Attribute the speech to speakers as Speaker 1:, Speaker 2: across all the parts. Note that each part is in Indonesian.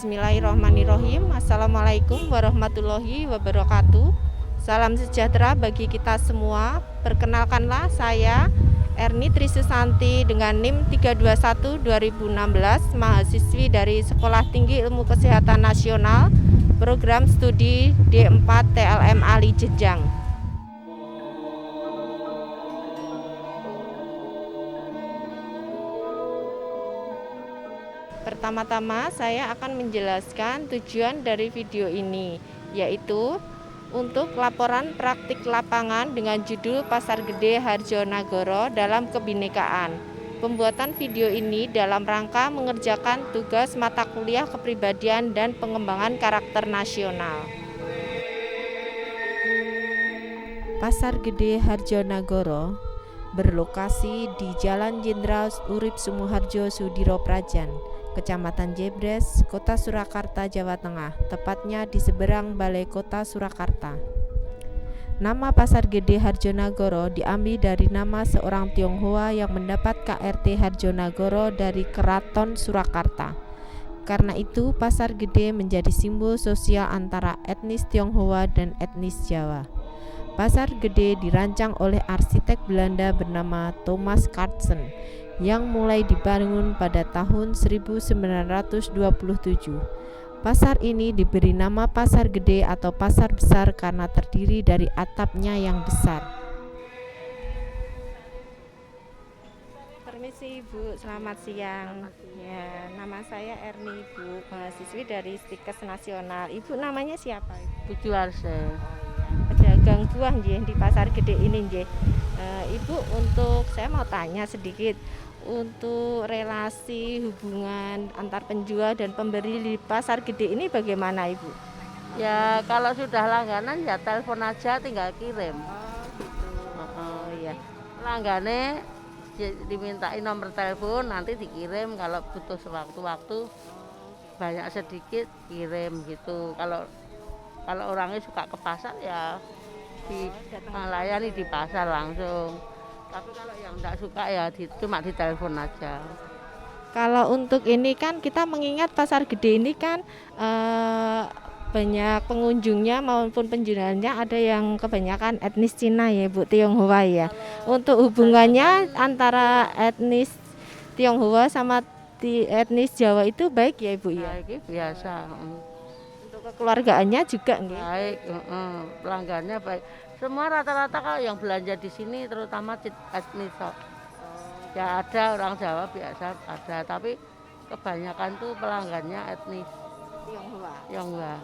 Speaker 1: Bismillahirrahmanirrahim. Assalamualaikum warahmatullahi wabarakatuh. Salam sejahtera bagi kita semua. Perkenalkanlah saya Erni Trisusanti dengan NIM 321 2016, mahasiswi dari Sekolah Tinggi Ilmu Kesehatan Nasional, Program Studi D4 TLM Ali Jenjang. Pertama-tama saya akan menjelaskan tujuan dari video ini, yaitu untuk laporan praktik lapangan dengan judul Pasar Gede Harjonagoro dalam Kebinekaan. Pembuatan video ini dalam rangka mengerjakan tugas mata kuliah kepribadian dan pengembangan karakter nasional. Pasar Gede Harjonagoro berlokasi di Jalan Jenderal Urip Sumoharjo Sudiroprajan, Kecamatan Jebres, Kota Surakarta, Jawa Tengah, tepatnya di seberang Balai Kota Surakarta. Nama Pasar Gede Harjonagoro diambil dari nama seorang Tionghoa yang mendapat KRT Harjonagoro dari Keraton Surakarta. Karena itu, Pasar Gede menjadi simbol sosial antara etnis Tionghoa dan etnis Jawa. Pasar Gede dirancang oleh arsitek Belanda bernama Thomas Carlsen yang mulai dibangun pada tahun 1927. Pasar ini diberi nama Pasar Gede atau Pasar Besar karena terdiri dari atapnya yang besar. Permisi Ibu, selamat siang. Ya, nama saya Erni Ibu, mahasiswi dari Stikes Nasional. Ibu namanya siapa?
Speaker 2: Bu Juarse.
Speaker 1: Pedagang buah nggih di Pasar Gede ini nggih. Ibu, untuk saya mau tanya sedikit untuk relasi hubungan antar penjual dan pembeli di Pasar Gede ini bagaimana Ibu?
Speaker 2: Ya kalau sudah langganan ya telepon aja tinggal kirim.
Speaker 1: Oh iya.
Speaker 2: Langgannya dimintain nomor telepon nanti dikirim, kalau butuh sewaktu-waktu banyak sedikit kirim gitu. Kalau orangnya suka ke pasar ya dilayani di pasar langsung. Tapi kalau yang enggak suka ya cuma ditelepon aja.
Speaker 1: Kalau untuk ini kan kita mengingat Pasar Gede ini kan banyak pengunjungnya maupun penjualnya ada yang kebanyakan etnis Cina ya Bu, Tionghoa ya. Untuk hubungannya antara etnis Tionghoa sama etnis Jawa itu baik ya Ibu ya?
Speaker 2: Baik, biasa.
Speaker 1: Untuk kekeluargaannya juga nggih?
Speaker 2: Baik, pelanggannya baik. Semua rata-rata kalau yang belanja di sini terutama etnis. Ya ada orang Jawa biasa ada, tapi kebanyakan tuh pelanggannya etnis
Speaker 1: Tionghoa.
Speaker 2: Tionghoa.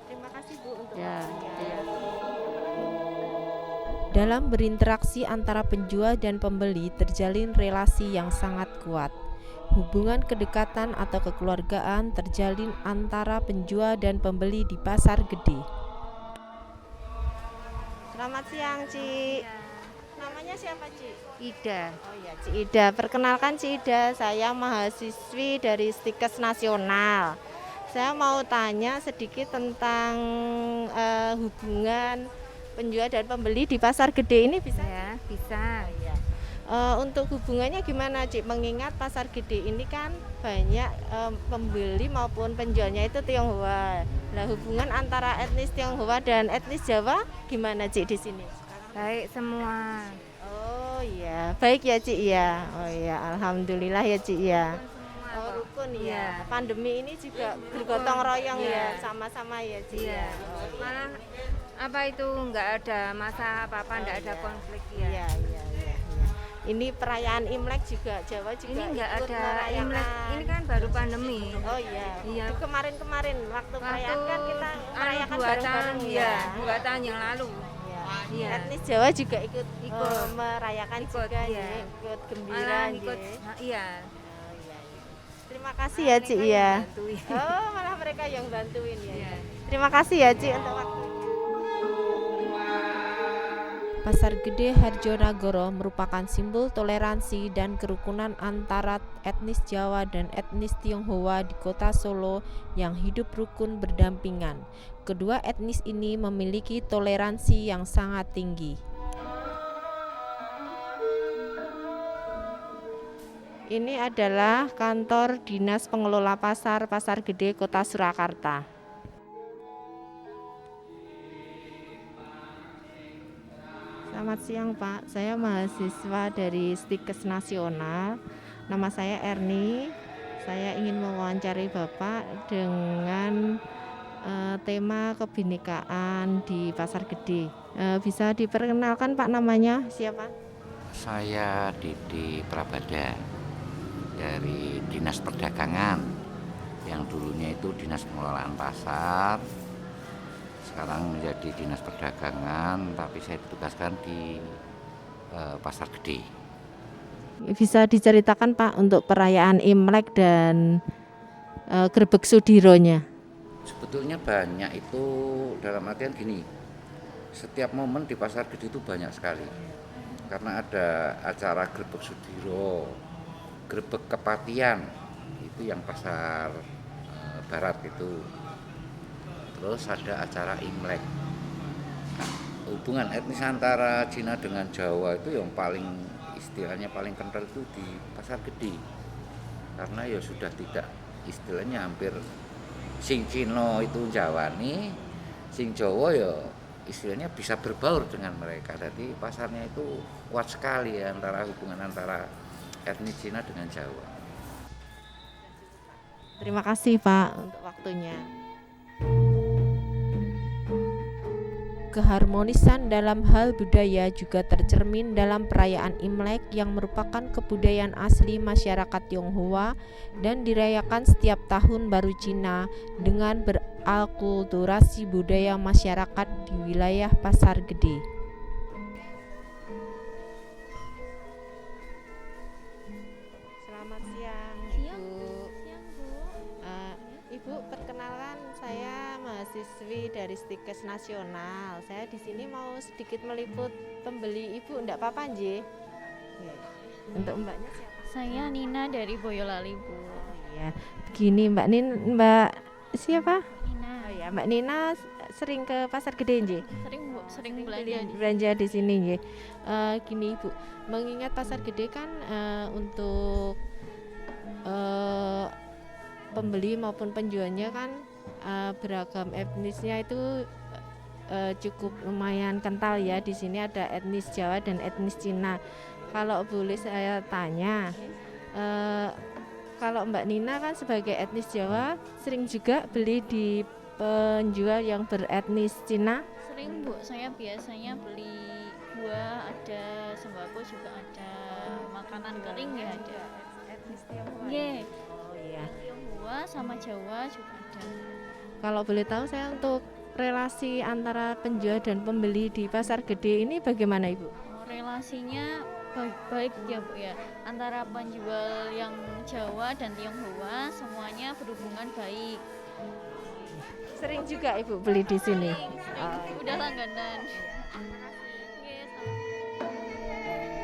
Speaker 1: Terima kasih Bu untuk
Speaker 2: Ya, iya.
Speaker 1: Dalam berinteraksi antara penjual dan pembeli terjalin relasi yang sangat kuat. Hubungan kedekatan atau kekeluargaan terjalin antara penjual dan pembeli di Pasar Gede. Selamat siang, Ci. Namanya siapa, Ci?
Speaker 2: Ida.
Speaker 1: Oh iya, Ci Ida. Perkenalkan Ci Ida, saya mahasiswi dari Stikes Nasional. Saya mau tanya sedikit tentang hubungan penjual dan pembeli di Pasar Gede ini bisa?
Speaker 3: Ya, bisa.
Speaker 1: Untuk hubungannya gimana, Cik? Mengingat Pasar Gede ini kan banyak pembeli maupun penjualnya itu Tionghoa. Nah, hubungan antara etnis Tionghoa dan etnis Jawa gimana, Cik, di sini?
Speaker 3: Baik semua.
Speaker 1: Oh iya, baik ya, Cik ya. Oh iya, alhamdulillah ya, Cik ya. Oh, rukun ya. Pandemi ini juga bergotong royong ya, sama-sama ya, Cik ya.
Speaker 3: Malah apa itu enggak ada masalah apa-apa, enggak ada konflik ya.
Speaker 1: Iya. Ini perayaan Imlek juga Jawa juga
Speaker 3: Ini enggak
Speaker 1: ikut
Speaker 3: ada
Speaker 1: merayakan.
Speaker 3: Imlek. Ini kan baru pandemi.
Speaker 1: Oh iya.
Speaker 3: Iya.
Speaker 1: Itu kemarin waktu perayaan kan kita merayakan bareng-bareng
Speaker 3: ya. 2 tahun yang lalu. Iya.
Speaker 1: Etnis Jawa juga ikut merayakan
Speaker 3: ikut,
Speaker 1: juga
Speaker 3: iya.
Speaker 1: ya, ikut gembira
Speaker 3: Malah ikut.
Speaker 1: nggih.
Speaker 3: Iya.
Speaker 1: Terima kasih ya, Cik ya.
Speaker 3: Bantuin.
Speaker 1: Oh, malah mereka yang bantuin ya.
Speaker 3: Iya.
Speaker 1: Terima kasih ya, Cik, untuk waktunya. Pasar Gede Harjonagoro merupakan simbol toleransi dan kerukunan antara etnis Jawa dan etnis Tionghoa di Kota Solo yang hidup rukun berdampingan. Kedua etnis ini memiliki toleransi yang sangat tinggi. Ini adalah kantor Dinas Pengelola Pasar Pasar Gede Kota Surakarta. Selamat siang Pak, saya mahasiswa dari Stikes Nasional. Nama saya Erni. Saya ingin mewawancari Bapak dengan tema kebinekaan di Pasar Gede. Bisa diperkenalkan Pak, namanya siapa?
Speaker 4: Saya Didi Prabada dari Dinas Perdagangan, yang dulunya itu Dinas Pengelolaan Pasar, sekarang menjadi Dinas Perdagangan, tapi saya ditugaskan di Pasar Gede.
Speaker 1: Bisa diceritakan Pak untuk perayaan Imlek dan Grebek Sudironya?
Speaker 4: Sebetulnya banyak itu, dalam artian gini, setiap momen di Pasar Gede itu banyak sekali, karena ada acara Grebek Sudiro, Grebek Kepatian, itu yang pasar barat itu, terus ada acara Imlek. Nah, hubungan etnis antara Cina dengan Jawa itu yang paling istilahnya paling kental itu di Pasar Gede, karena ya sudah tidak, istilahnya hampir sing Cino itu Jawani, sing Jawa ya istilahnya bisa berbaur dengan mereka. Jadi pasarnya itu kuat sekali ya, antara hubungan antara etnis Cina dengan Jawa.
Speaker 1: Terima kasih Pak untuk waktunya. Keharmonisan dalam hal budaya juga tercermin dalam perayaan Imlek yang merupakan kebudayaan asli masyarakat Tionghoa dan dirayakan setiap tahun baru Cina dengan berakulturasi budaya masyarakat di wilayah Pasar Gede. Selamat siang, Ibu. Ibu, perkenalkan, saya mahasiswi dari Stikes Nasional. Saya di sini mau sedikit meliput pembeli Ibu, enggak apa-apa nje? Untuk Mbaknya siapa?
Speaker 5: Saya Nina dari Boyolali, Bu.
Speaker 1: Ya, begini Mbak siapa?
Speaker 5: Nina.
Speaker 1: Oh ya, Mbak Nina sering ke Pasar Gede nje?
Speaker 5: Sering, Bu, sering belanja di
Speaker 1: Belanja di sini nje. Gini Ibu, mengingat Pasar Gede kan untuk pembeli maupun penjualnya kan beragam etnisnya itu cukup lumayan kental ya. Di sini ada etnis Jawa dan etnis Cina. Kalau boleh saya tanya, kalau Mbak Nina kan sebagai etnis Jawa sering juga beli di penjual yang beretnis Cina?
Speaker 5: Sering, Bu. Saya biasanya beli buah, ada sembako juga ada, makanan kering ya ada.
Speaker 1: Etnis Tionghoa.
Speaker 5: Nggih.
Speaker 1: Oh iya.
Speaker 5: Tionghoa sama Jawa juga ada.
Speaker 1: Kalau boleh tahu saya untuk relasi antara penjual dan pembeli di Pasar Gede ini bagaimana Ibu?
Speaker 5: Relasinya baik ya, Bu ya. Antara penjual yang Jawa dan Tionghoa semuanya berhubungan baik.
Speaker 1: Sering juga Ibu beli di sini?
Speaker 5: Sering. Udah langganan.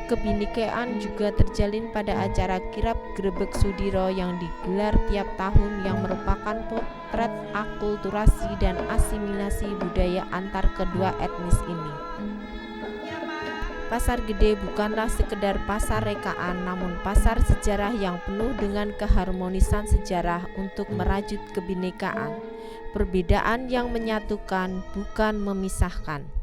Speaker 1: Kebinekaan juga terjalin pada acara kirab Grebek Sudiro yang digelar tiap tahun, yang merupakan potret akulturasi dan asimilasi budaya antar kedua etnis ini. Pasar Gede bukanlah sekedar pasar rekaan, namun pasar sejarah yang penuh dengan keharmonisan sejarah untuk merajut kebinekaan. Perbedaan yang menyatukan, bukan memisahkan.